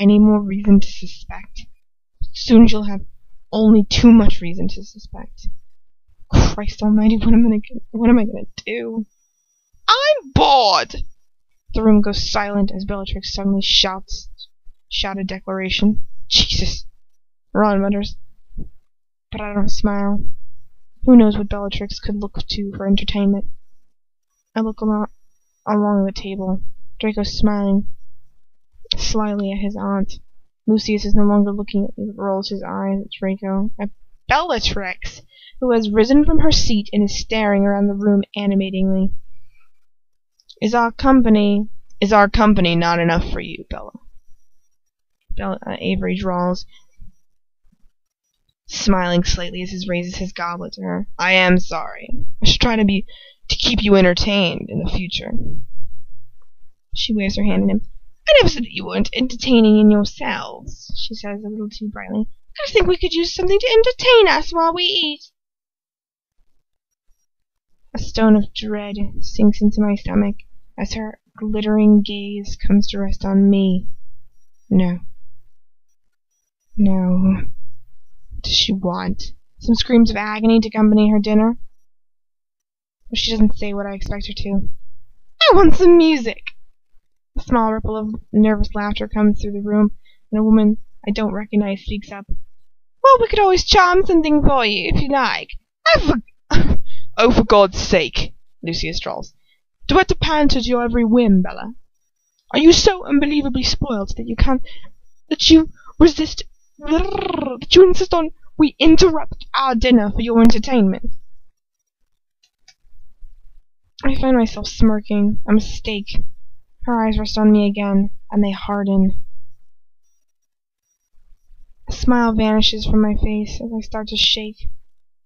any more reason to suspect. Soon you'll have only too much reason to suspect. Christ almighty, what am I gonna do? I'm bored! The room goes silent as Bellatrix suddenly shouts a declaration. Jesus! Ron mutters. But I don't smile. Who knows what Bellatrix could look to for entertainment? I look along the table. Draco's smiling slyly at his aunt. Lucius is no longer looking at me, but rolls his eyes at Draco. At Bellatrix, who has risen from her seat and is staring around the room animatingly. Is our company not enough for you, Bella? Avery drawls, smiling slightly as he raises his goblet to her. I am sorry. I should try to keep you entertained in the future. She waves her hand at him. I never said that you weren't entertaining in yourselves, she says a little too brightly. I just think we could use something to entertain us while we eat. A stone of dread sinks into my stomach as her glittering gaze comes to rest on me. No. What does she want? Some screams of agony to accompany her dinner? But she doesn't say what I expect her to. I want some music! A small ripple of nervous laughter comes through the room, and a woman I don't recognize speaks up. Well, we could always charm something for you, if you like. Oh, for God's sake, Lucius drawls. Do I have to pander to your every whim, Bella? Are you so unbelievably spoilt that you insist on we interrupt our dinner for your entertainment? I find myself smirking. A mistake. Her eyes rest on me again, and they harden. A smile vanishes from my face as I start to shake.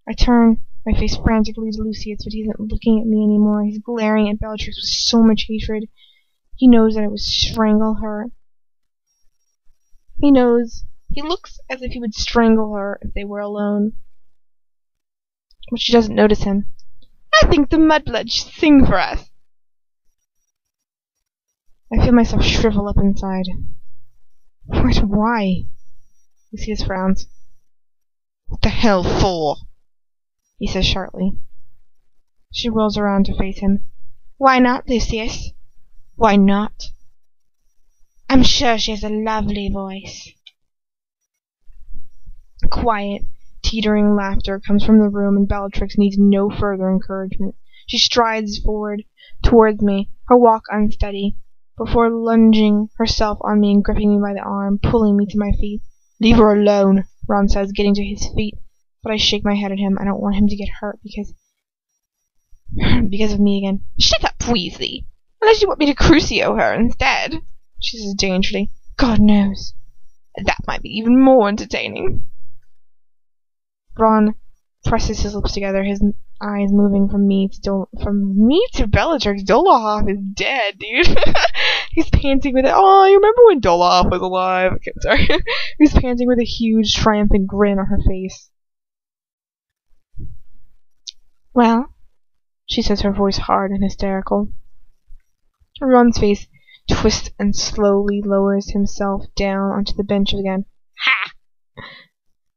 I turn my face frantically to Lucius, but he isn't looking at me anymore. He's glaring at Bellatrix with so much hatred. He knows that I would strangle her. He looks as if he would strangle her if they were alone. But she doesn't notice him. I think the mudblood should sing for us. I feel myself shrivel up inside. Why? Lucius frowns. What the hell for? He says sharply. She whirls around to face him. Why not, Lucius? Why not? I'm sure she has a lovely voice. Quiet, teetering laughter comes from the room, and Bellatrix needs no further encouragement. She strides forward towards me, her walk unsteady, before lunging herself on me and gripping me by the arm, pulling me to my feet. Leave her alone, Ron says, getting to his feet, but I shake my head at him. I don't want him to get hurt because of me again. Shut up, Weasley! Unless you want me to Crucio her instead, she says dangerously. God knows. That might be even more entertaining. Ron presses his lips together, his eyes moving from me to Bellatrix. Dolohov is dead, dude. He's panting with it. Oh, you remember when Dolohov was alive? Okay, sorry. He's panting with a huge, triumphant grin on her face. Well, she says, her voice hard and hysterical. Ron's face twists and slowly lowers himself down onto the bench again. Ha!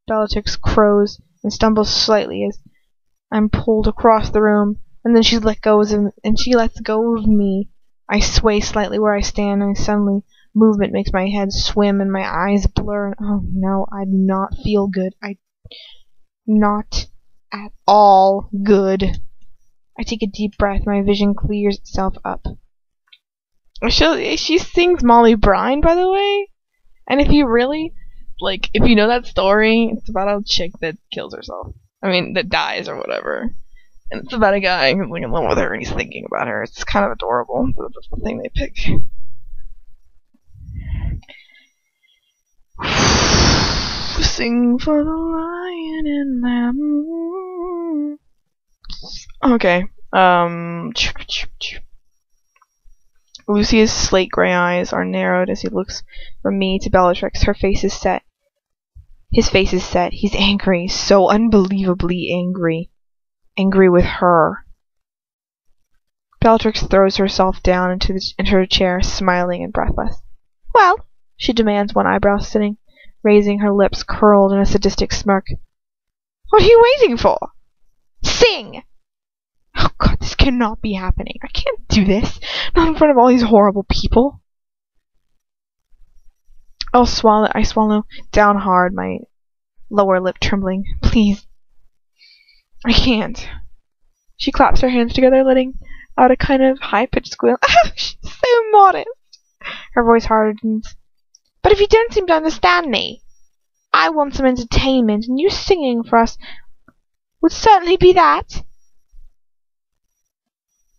Bellatrix crows and stumbles slightly as I'm pulled across the room, and then she lets go of me. I sway slightly where I stand, and suddenly movement makes my head swim and my eyes blur. Oh no, I do not feel good. Not at all good. I take a deep breath. My vision clears itself up. She sings Molly Brine, by the way. And if you know that story, it's about a chick that kills herself. I mean, that dies or whatever. And it's about a guy who's in love with her and he's thinking about her. It's kind of adorable, but that's the thing they pick. Sing for the lion in them. Okay. Lucius' slate gray eyes are narrowed as he looks from me to Bellatrix. Her face is set. His face is set. He's angry. So unbelievably angry. Angry with her. Bellatrix throws herself down into her chair, smiling and breathless. Well, she demands, one eyebrow sitting, raising, her lips curled in a sadistic smirk. What are you waiting for? Sing! Oh God, this cannot be happening. I can't do this. Not in front of all these horrible people. I swallow down hard, my lower lip trembling. Please. I can't. She claps her hands together, letting out a kind of high-pitched squeal. She's so modest. Her voice hardens. But if you don't seem to understand me, I want some entertainment, and you singing for us would certainly be that.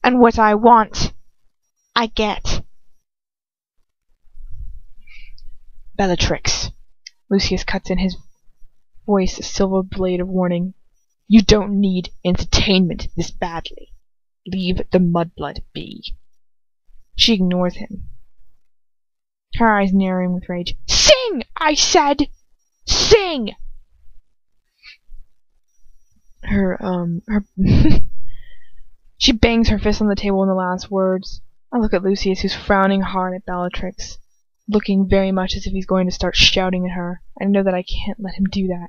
And what I want, I get. Bellatrix. Lucius cuts in, his voice a silver blade of warning. You don't need entertainment this badly. Leave the mudblood be. She ignores him, her eyes narrowing with rage. Sing! I said! Sing! She bangs her fist on the table in the last words. I look at Lucius, who's frowning hard at Bellatrix, looking very much as if he's going to start shouting at her. I know that I can't let him do that.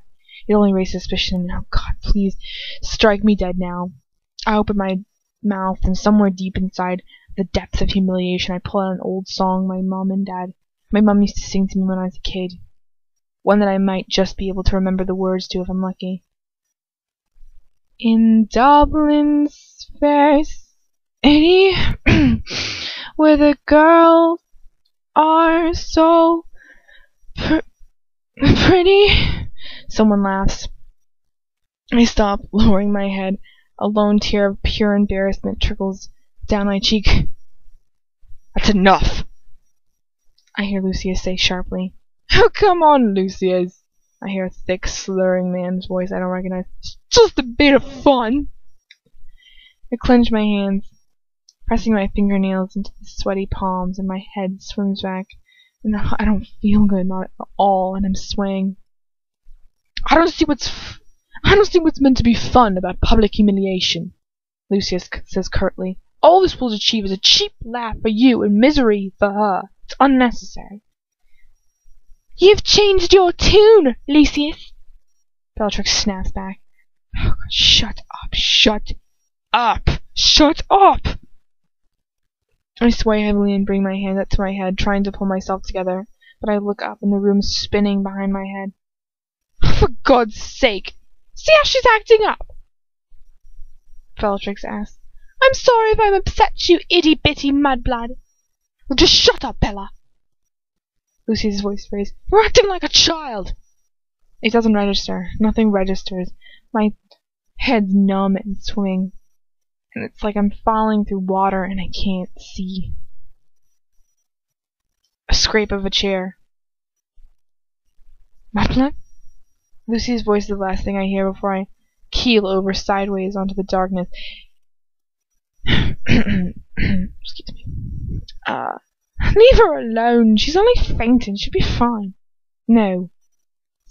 It only raises suspicion. Oh God, please, strike me dead now. I open my mouth, and somewhere deep inside the depths of humiliation, I pull out an old song my mom used to sing to me when I was a kid. One that I might just be able to remember the words to if I'm lucky. In Dublin's fair city, where the girls are so pretty. Someone laughs. I stop, lowering my head. A lone tear of pure embarrassment trickles down my cheek. That's enough! I hear Lucius say sharply. Oh, come on, Lucius! I hear a thick, slurring man's voice I don't recognize. It's just a bit of fun! I clench my hands, pressing my fingernails into the sweaty palms, and my head swims back. And I don't feel good, not at all, and I'm swaying. I don't see what's meant to be fun about public humiliation, Lucius says curtly. All this will achieve is a cheap laugh for you and misery for her. It's unnecessary. You've changed your tune, Lucius. Bellatrix snaps back. Oh God, shut up, shut up, shut up! I sway heavily and bring my hand up to my head, trying to pull myself together, but I look up and the room's spinning behind my head. For God's sake! See how she's acting up! Bellatrix asks. I'm sorry if I've upset you, itty-bitty mudblood. Well, just shut up, Bella. Lucy's voice raised. You're acting like a child. It doesn't register. Nothing registers. My head's numb and swimming. And it's like I'm falling through water and I can't see. A scrape of a chair. Mudblood? Lucy's voice is the last thing I hear before I keel over sideways onto the darkness. Excuse me. Leave her alone. She's only fainting. She'll be fine. No.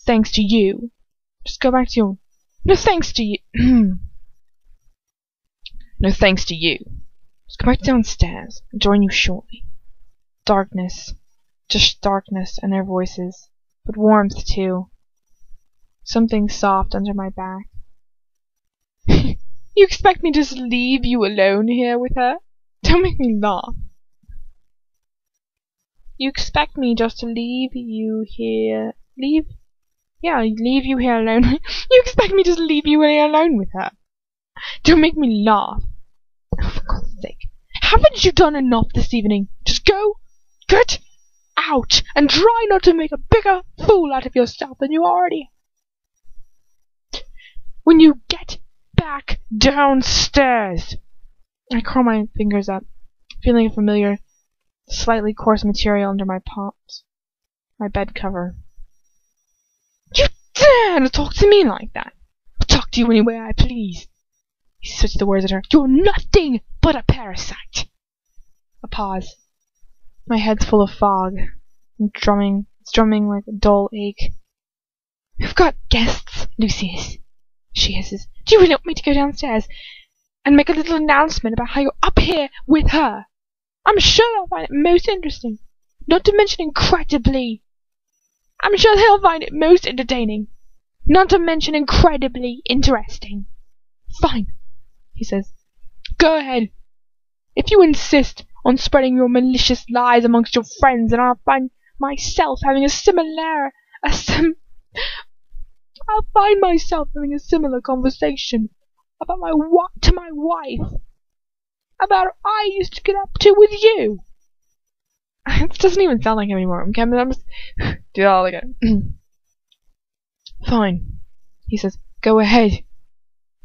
Thanks to you. Just go back to your... No thanks to you. No thanks to you. Just go back downstairs. I'll join you shortly. Darkness. Just darkness and their voices. But warmth, too. Something soft under my back. You expect me to just leave you alone here with her? Don't make me laugh. You expect me just to leave you here... leave you here alone. You expect me to just leave you here alone with her? Don't make me laugh. Oh, for God's sake. Haven't you done enough this evening? Just go, get out, and try not to make a bigger fool out of yourself than you already have. When you get back downstairs. I curl my fingers up, feeling a familiar, slightly coarse material under my palms. My bed cover. You dare to talk to me like that? I'll talk to you any way I please. He switched the words at her. You're nothing but a parasite. A pause. My head's full of fog, and it's drumming like a dull ache. We've got guests, Lucius. She hisses. Do you really want me to go downstairs and make a little announcement about how you're up here with her? I'm sure they'll find it most interesting. Not to mention incredibly. I'm sure he'll find it most entertaining. Not to mention incredibly interesting. Fine, he says. Go ahead. If you insist on spreading your malicious lies amongst your friends, then I'll find myself having a similar conversation about my wife about what I used to get up to with you. This doesn't even sound like him anymore. I'm just do it all again. Fine, he says. Go ahead.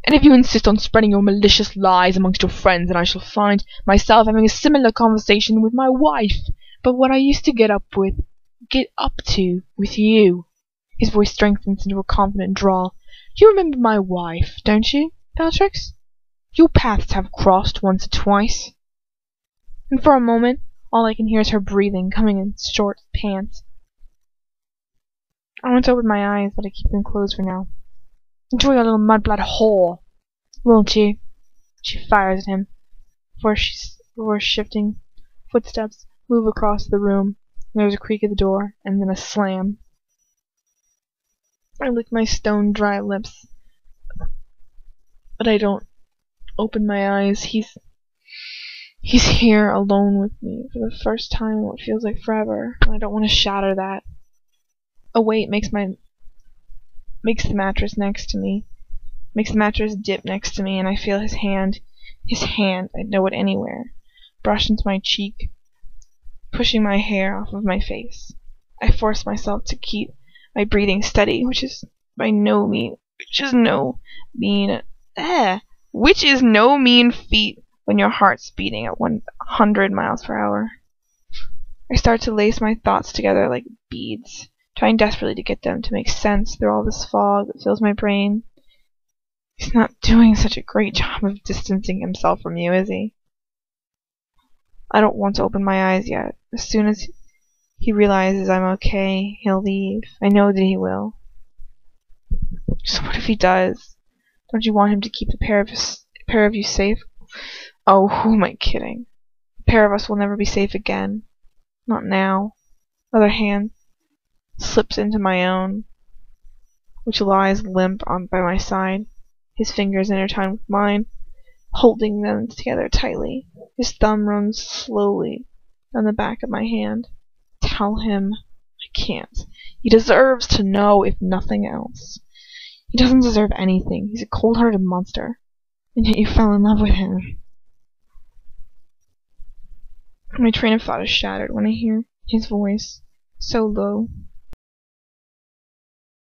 And if you insist on spreading your malicious lies amongst your friends, then I shall find myself having a similar conversation with my wife about what I used to get up to with you. His voice strengthens into a confident drawl. You remember my wife, don't you, Bellatrix? Your paths have crossed once or twice. And for a moment, all I can hear is her breathing, coming in short pants. I want to open my eyes, but I keep them closed for now. Enjoy your little mudblood whore, won't you? She fires at him, before shifting footsteps move across the room. There's a creak at the door, and then a slam. I lick my stone-dry lips, but I don't open my eyes. He's here alone with me for the first time in what feels like forever, and I don't want to shatter that. A weight makes the mattress dip next to me, and I feel his hand, I'd know it anywhere, brush into my cheek, pushing my hair off of my face. I force myself to keep my breathing steady, which is no mean feat when your heart's beating at 100 miles per hour. I start to lace my thoughts together like beads, trying desperately to get them to make sense through all this fog that fills my brain. He's not doing such a great job of distancing himself from you, is he? I don't want to open my eyes yet. As soon as he realizes I'm okay, he'll leave. I know that he will. So what if he does? Don't you want him to keep the pair of you safe? Oh, who am I kidding? The pair of us will never be safe again. Not now. Other hand slips into my own, which lies limp by my side. His fingers intertwine with mine, holding them together tightly. His thumb runs slowly down the back of my hand. Tell him. I can't. He deserves to know, if nothing else. He doesn't deserve anything. He's a cold-hearted monster. And yet you fell in love with him. My train of thought is shattered when I hear his voice, so low,